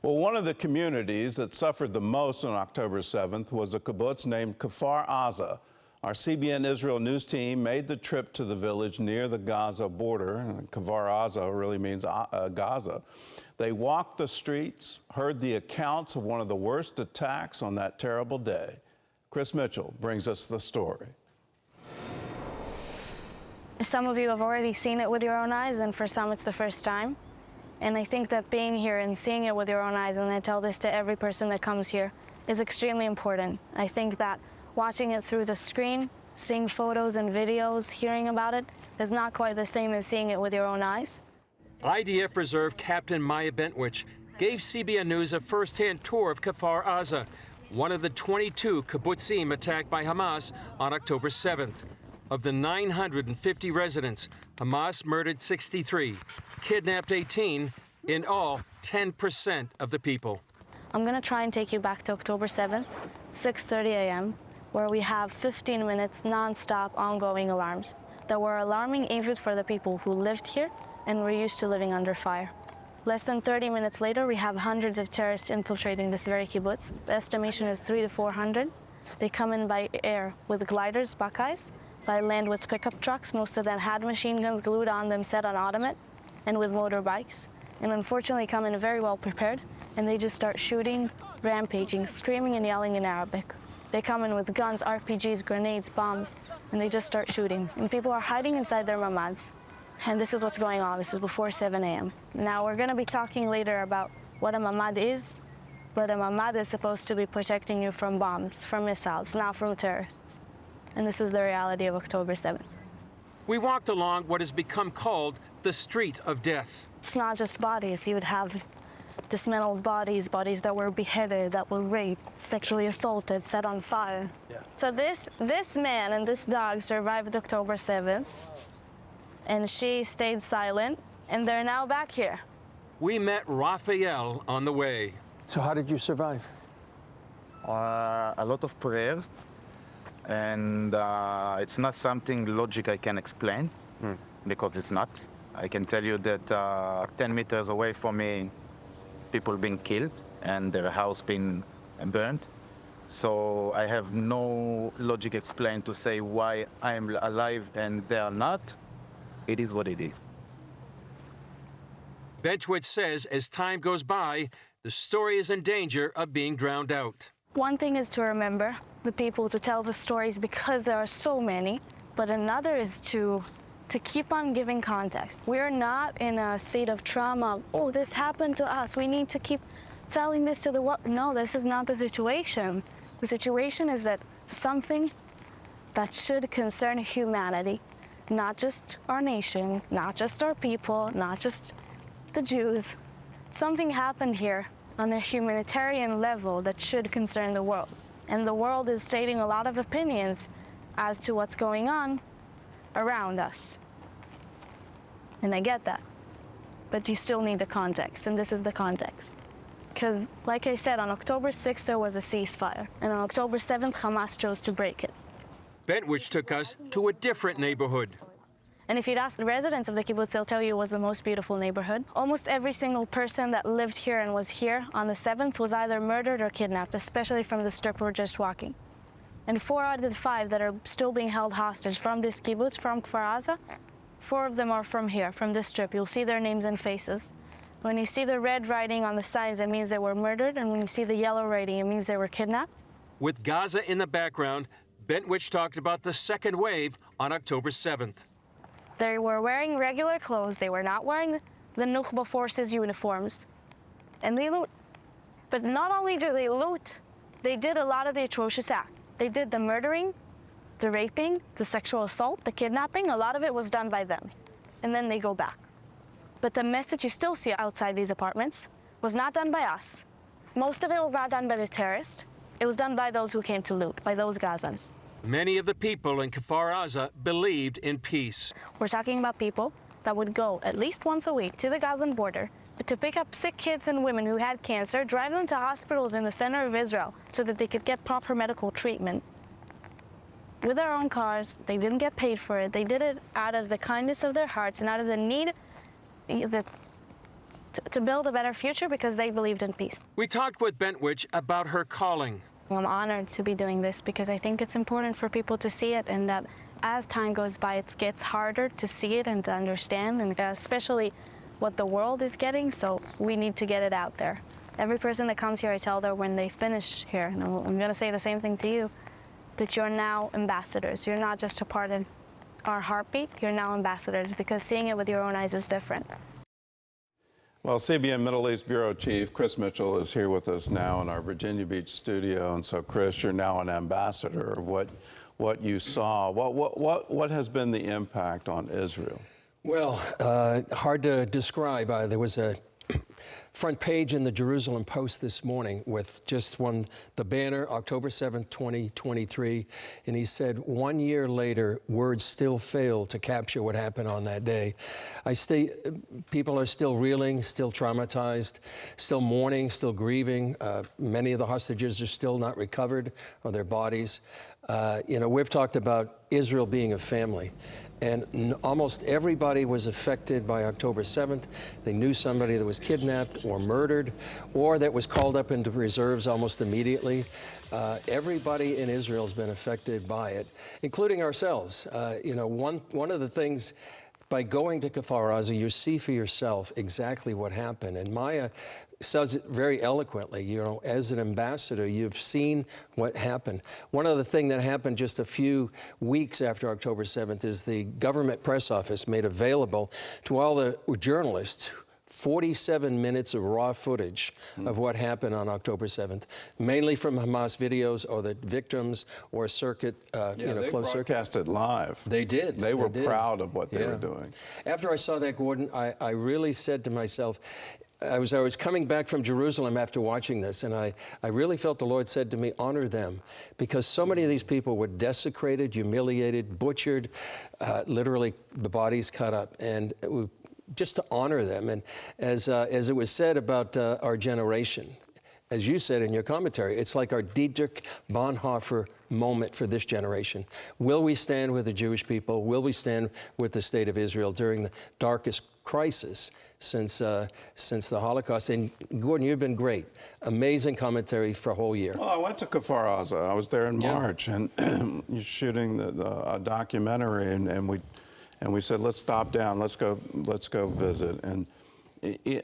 Well, one of the communities that suffered the most on October 7th was a kibbutz named Kfar Aza. Our CBN Israel news team made the trip to the village near the Gaza border. Kfar Aza really means Gaza. They walked the streets, heard the accounts of one of the worst attacks on that terrible day. Chris Mitchell brings us the story. Some of you have already seen it with your own eyes, and for some it's the first time. And I think that being here and seeing it with your own eyes, and I tell this to every person that comes here, is extremely important. I think that watching it through the screen, seeing photos and videos, hearing about it, is not quite the same as seeing it with your own eyes. IDF Reserve Captain Maya Bentwich gave CBN News a first-hand tour of Kfar Aza, one of the 22 kibbutzim attacked by Hamas on October 7th. Of the 950 residents, Hamas murdered 63, kidnapped 18, in all 10% of the people. I'm going to try and take you back to October 7th, 6:30 a.m., where we have 15 minutes non-stop ongoing alarms that were alarming even for the people who lived here and were used to living under fire. Less than 30 minutes later, we have hundreds of terrorists infiltrating this very kibbutz. The estimation is 300 to 400. They come in by air with gliders, Buckeyes, by land with pickup trucks. Most of them had machine guns glued on them, set on automatic, and with motorbikes. And unfortunately come in very well prepared, and they just start shooting, rampaging, screaming and yelling in Arabic. They come in with guns, RPGs, grenades, bombs, and they just start shooting. And people are hiding inside their mamads. And this is what's going on. This is before 7 a.m. Now, we're going to be talking later about what a mamad is, but a mamad is supposed to be protecting you from bombs, from missiles, not from terrorists. And this is the reality of October 7th. We walked along what has become called the Street of Death. It's not just bodies. You would have dismantled bodies, bodies that were beheaded, that were raped, sexually assaulted, set on fire. Yeah. So this man and this dog survived October 7th, and she stayed silent, and they're now back here. We met Raphael on the way. So how did you survive? A lot of prayers, and it's not something logic I can explain, because it's not. I can tell you that 10 meters away from me, people being killed and their house being burned. So I have no logic explained to say why I am alive and they are not. It is what it is. Bentwich says as time goes by, the story is in danger of being drowned out. One thing is to remember the people, to tell the stories because there are so many, but another is to keep on giving context. We're not in a state of trauma. Oh, this happened to us. We need to keep telling this to the world. No, this is not the situation. The situation is that something that should concern humanity, not just our nation, not just our people, not just the Jews. Something happened here on a humanitarian level that should concern the world. And the world is stating a lot of opinions as to what's going on around us. And I get that. But you still need the context, and this is the context. Because, like I said, on October 6th, there was a ceasefire. And on October 7th, Hamas chose to break it. Bentwich took us to a different neighborhood. And if you'd ask the residents of the kibbutz, they'll tell you it was the most beautiful neighborhood. Almost every single person that lived here and was here on the 7th was either murdered or kidnapped, especially from the strip we're just walking. And 4 out of the 5 that are still being held hostage from this kibbutz, from Kfar Aza, 4 of them are from here, from this strip. You'll see their names and faces. When you see the red writing on the signs, it means they were murdered, and when you see the yellow writing, it means they were kidnapped. With Gaza in the background, Bentwich talked about the second wave on October 7th. They were wearing regular clothes. They were not wearing the Nukhba forces uniforms. And they loot. But not only do they loot, they did a lot of the atrocious acts. They did the murdering, the raping, the sexual assault, the kidnapping. A lot of it was done by them. And then they go back. But the message you still see outside these apartments was not done by us. Most of it was not done by the terrorists. It was done by those who came to loot, by those Gazans. Many of the people in Kfar Aza believed in peace. We're talking about people that would go at least once a week to the Gazan border to pick up sick kids and women who had cancer, drive them to hospitals in the center of Israel so that they could get proper medical treatment. With their own cars, they didn't get paid for it. They did it out of the kindness of their hearts and out of the need, to build a better future because they believed in peace. We talked with Bentwich about her calling. I'm honored to be doing this because I think it's important for people to see it, and that as time goes by, it gets harder to see it and to understand, and especially what the world is getting, so we need to get it out there. Every person that comes here, I tell them when they finish here, and I'm going to say the same thing to you, that you're now ambassadors. You're not just a part of our heartbeat, you're now ambassadors, because seeing it with your own eyes is different. Well, CBN Middle East Bureau Chief Chris Mitchell is here with us now in our Virginia Beach studio. And so, Chris, you're now an ambassador of what you saw. What has been the impact on Israel? Well, hard to describe. There was a front page in the Jerusalem Post this morning with just the banner, October 7th, 2023. And he said, 1 year later, words still fail to capture what happened on that day. People are still reeling, still traumatized, still mourning, still grieving. Many of the hostages are still not recovered or their bodies. We've talked about Israel being a family. And almost everybody was affected by October 7th. They knew somebody that was kidnapped or murdered or that was called up into reserves almost immediately. Everybody in Israel has been affected by it, including ourselves. One of the things, by going to Kfar Aza, you see for yourself exactly what happened. And Maya says it very eloquently. As an ambassador, you've seen what happened. One other thing that happened just a few weeks after October 7th is the government press office made available to all the journalists 47 minutes of raw footage of what happened on October 7th, mainly from Hamas videos or the victims or circuit, they closed circuit. broadcast it live. They did. They were proud of what they were doing. After I saw that, Gordon, I really said to myself, I was coming back from Jerusalem after watching this, and I really felt the Lord said to me, honor them, because so many of these people were desecrated, humiliated, butchered, literally the bodies cut up, and just to honor them. And as it was said about our generation, as you said in your commentary, it's like our Dietrich Bonhoeffer moment for this generation. Will we stand with the Jewish people? Will we stand with the state of Israel during the darkest crisis since the Holocaust? And Gordon, you've been great. Amazing commentary for a whole year. Well, I went to Kfar Aza. I was there in March, and you're shooting a documentary, and we said, let's stop down, let's go visit. And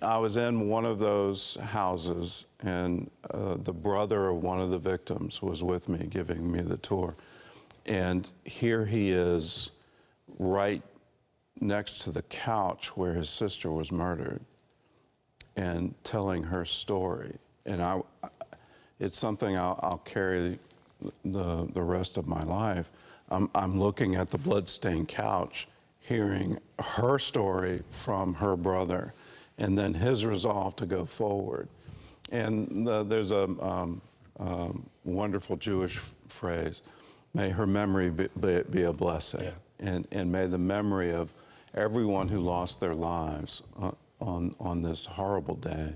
I was in one of those houses, and the brother of one of the victims was with me, giving me the tour. And here he is, right next to the couch where his sister was murdered, and telling her story. And it's something I'll carry the rest of my life. I'm looking at the bloodstained couch, hearing her story from her brother, and then his resolve to go forward. And there's a wonderful Jewish phrase, may her memory be a blessing. Yeah. And may the memory of everyone who lost their lives on this horrible day,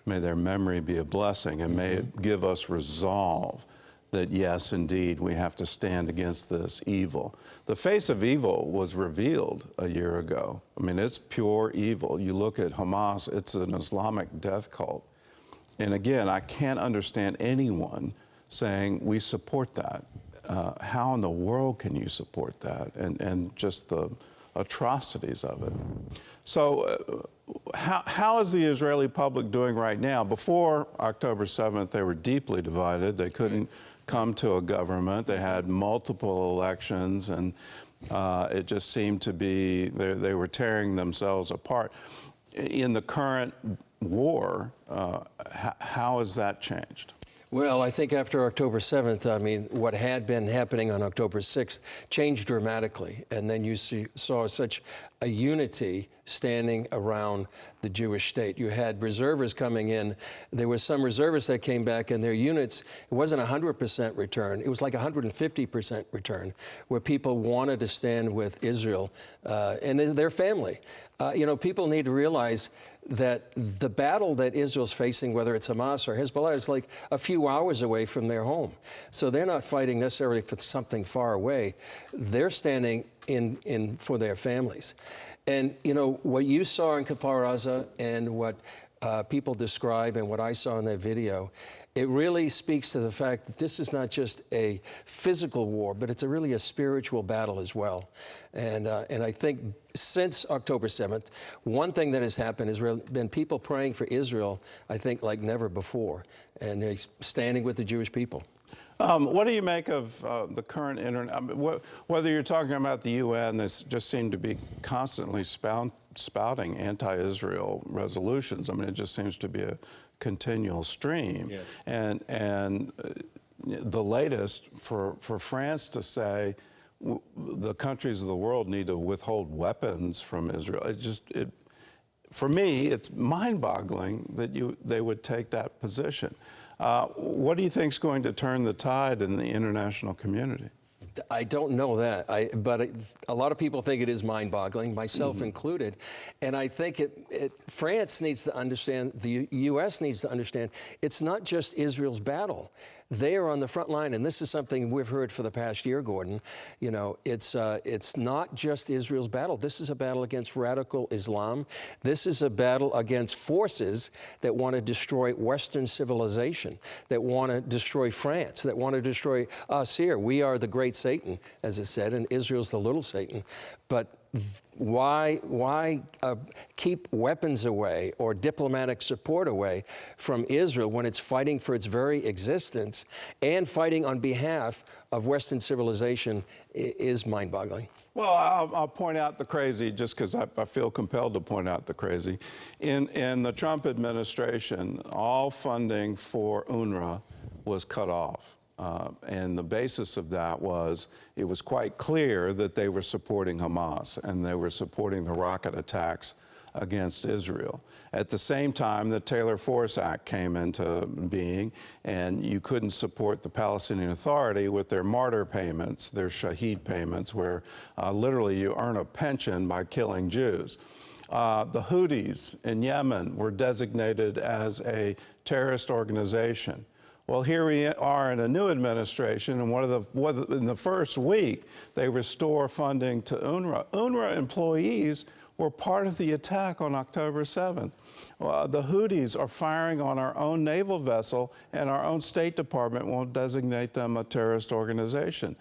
may their memory be a blessing, and may it give us resolve that, yes, indeed, we have to stand against this evil. The face of evil was revealed a year ago. I mean, it's pure evil. You look at Hamas, it's an Islamic death cult. And again, I can't understand anyone saying we support that. How in the world can you support that? And just the atrocities of it. So how is the Israeli public doing right now? Before October 7th, they were deeply divided. They couldn't come to a government. They had multiple elections, and it just seemed to be they were tearing themselves apart. In the current war, how has that changed? Well, I think after October 7th, I mean, what had been happening on October 6th changed dramatically. And then you saw such a unity standing around the Jewish state. You had reservists coming in. There was some reservists that came back, and their units, it wasn't 100% return. It was like 150% return, where people wanted to stand with Israel and their family. People need to realize that the battle that Israel's facing, whether it's Hamas or Hezbollah, is like a few hours away from their home. So they're not fighting necessarily for something far away. They're standing for their families. And, you know, what you saw in Kfar Aza and what people describe and what I saw in that video, it really speaks to the fact that this is not just a physical war, but it's really a spiritual battle as well. And I think since October 7th, one thing that has happened has been people praying for Israel, I think, like never before, and they're standing with the Jewish people. What do you make of the current internet? I mean, whether you're talking about the UN, this just seemed to be constantly spouting anti-Israel resolutions. I mean, it just seems to be a continual stream. Yeah. And the latest for France to say the countries of the world need to withhold weapons from Israel. For me, it's mind-boggling that they would take that position. What do you think is going to turn the tide in the international community? I don't know that, but a lot of people think it is mind-boggling, myself included. And I think France needs to understand, the U.S. needs to understand, it's not just Israel's battle. They are on the front line, and this is something we've heard for the past year, Gordon. You know, it's not just Israel's battle. This is a battle against radical Islam. This is a battle against forces that want to destroy Western civilization, that want to destroy France, that want to destroy us here. We are the great Satan, as it said, and Israel's the little Satan. But why keep weapons away or diplomatic support away from Israel when it's fighting for its very existence and fighting on behalf of Western civilization is mind-boggling. Well, I'll point out the crazy just because I feel compelled to point out the crazy. In the Trump administration, all funding for UNRWA was cut off. And the basis of that was it was quite clear that they were supporting Hamas and they were supporting the rocket attacks against Israel. At the same time, the Taylor Force Act came into being, and you couldn't support the Palestinian Authority with their martyr payments, their shaheed payments, where literally you earn a pension by killing Jews. The Houthis in Yemen were designated as a terrorist organization. Well, here we are in a new administration, and in the first week, they restore funding to UNRWA. UNRWA employees were part of the attack on October 7th. The Houthis are firing on our own naval vessel, and our own State Department won't designate them a terrorist organization.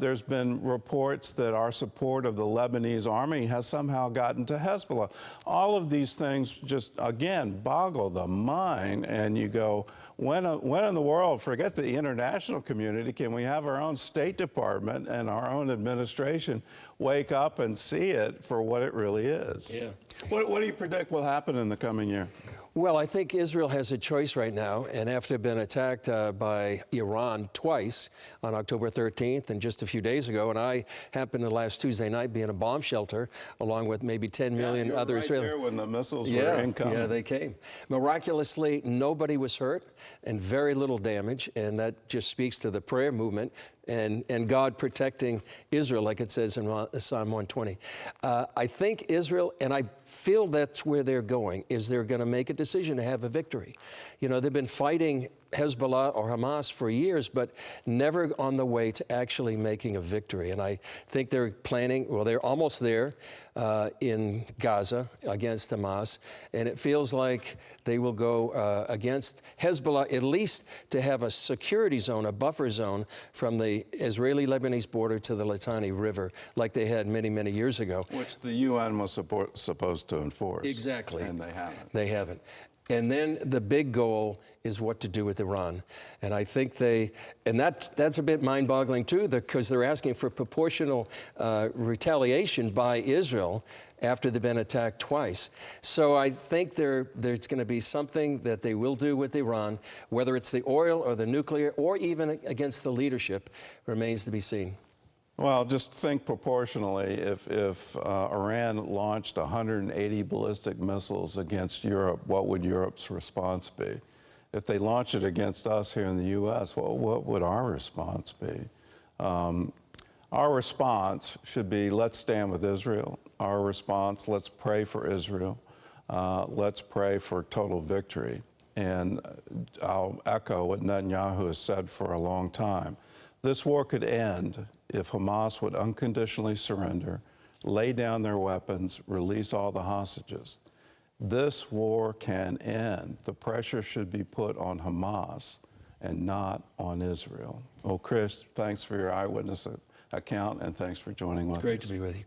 There's been reports that our support of the Lebanese army has somehow gotten to Hezbollah. All of these things just, again, boggle the mind, and you go, when in the world, forget the international community, can we have our own State Department and our own administration wake up and see it for what it really is? Yeah. What do you predict will happen in the coming year? Well, I think Israel has a choice right now, and after being attacked by Iran twice on October 13th and just a few days ago, and I happened to last Tuesday night be in a bomb shelter along with maybe 10 million other right Israelis. there when the missiles were incoming. Yeah, they came. Miraculously, nobody was hurt and very little damage, and that just speaks to the prayer movement and God protecting Israel, like it says in Psalm 120. I think Israel, and I feel that's where they're going, is they're going to make a decision to have a victory. You know, they've been fighting Hezbollah or Hamas for years, but never on the way to actually making a victory. And I think they're planning, well, they're almost there in Gaza against Hamas. And it feels like they will go against Hezbollah, at least to have a security zone, a buffer zone from the Israeli-Lebanese border to the Litani River, like they had many, many years ago. Which the UN was supposed to enforce. Exactly. And they haven't. They haven't. And then the big goal is what to do with Iran. And I think that's a bit mind-boggling too, because they're asking for proportional retaliation by Israel after they've been attacked twice. So I think there's going to be something that they will do with Iran, whether it's the oil or the nuclear or even against the leadership, remains to be seen. Well, just think proportionally, if Iran launched 180 ballistic missiles against Europe, what would Europe's response be? If they launch it against us here in the U.S., well, what would our response be? Our response should be, let's stand with Israel. Our response, let's pray for Israel. Let's pray for total victory. And I'll echo what Netanyahu has said for a long time. This war could end if Hamas would unconditionally surrender, lay down their weapons, release all the hostages. This war can end. The pressure should be put on Hamas and not on Israel. Oh, Chris, thanks for your eyewitness account, and thanks for joining with us. Great to be with you.